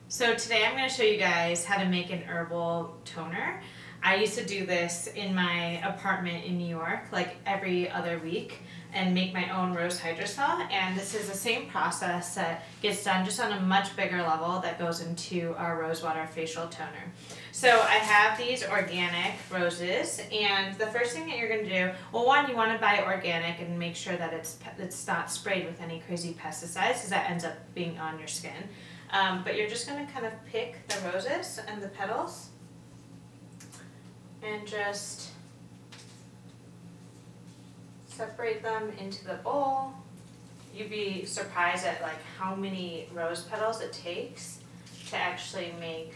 So today I'm going to show you guys how to make an herbal toner. I used to do this in my apartment in New York like every other week and make my own rose hydrosol, and this is the same process that gets done just on a much bigger level that goes into our rosewater facial toner. So I have these organic roses, and the first thing that you're going to do, well, one, you want to buy organic and make sure that it's not sprayed with any crazy pesticides because that ends up being on your skin. But you're just going to kind of pick the roses and the petals and just separate them into the bowl. You'd be surprised at like how many rose petals it takes to actually make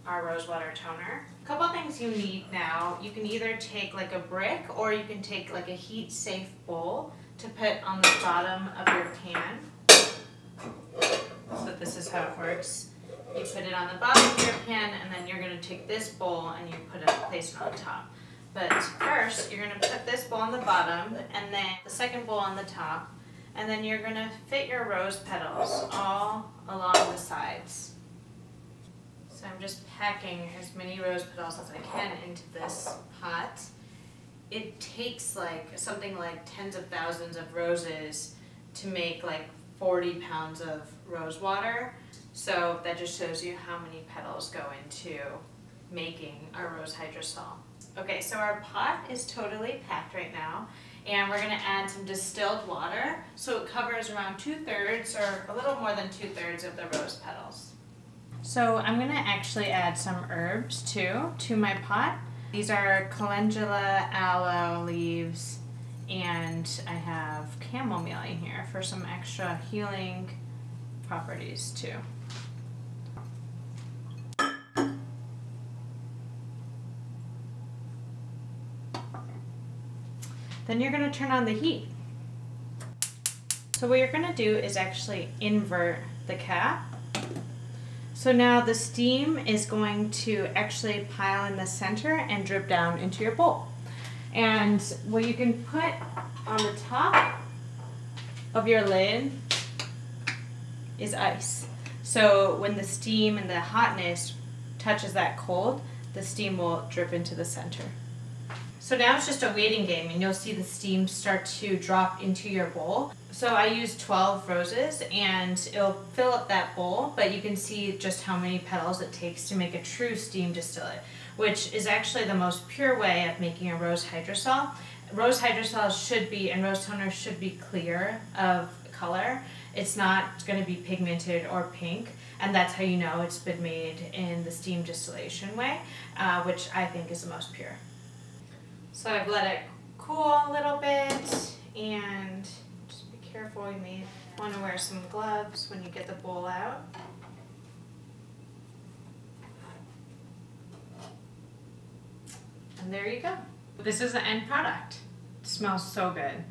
our rosewater toner. A couple of things you need now. You can either take like a brick or you can take like a heat safe bowl to put on the bottom of your pan. So this is how it works. You put it on the bottom of your pan, and then you're going to take this bowl and you place it on top. But first, you're going to put this bowl on the bottom, and then the second bowl on the top, and then you're going to fit your rose petals all along the sides. So I'm just packing as many rose petals as I can into this pot. It takes like something like tens of thousands of roses to make like 40 pounds of rose water. So that just shows you how many petals go into making our rose hydrosol. Okay, so our pot is totally packed right now, and we're going to add some distilled water so it covers around 2/3 or a little more than 2/3 of the rose petals. So I'm going to actually add some herbs too to my pot. These are calendula, aloe leaves, and I have chamomile in here for some extra healing properties too. Then you're going to turn on the heat. So what you're going to do is actually invert the cap. So now the steam is going to actually pile in the center and drip down into your bowl. And what you can put on the top of your lid is ice. So when the steam and the hotness touches that cold, the steam will drip into the center. So now it's just a waiting game, and you'll see the steam start to drop into your bowl. So I used 12 roses, and it'll fill up that bowl, but you can see just how many petals it takes to make a true steam distillate, which is actually the most pure way of making a rose hydrosol. Rose hydrosol should be, and rose toner should be clear of color. It's not going to be pigmented or pink, and that's how you know it's been made in the steam distillation way, which I think is the most pure. So I've let it cool a little bit, and just be careful. You may want to wear some gloves when you get the bowl out. And there you go. This is the end product. It smells so good.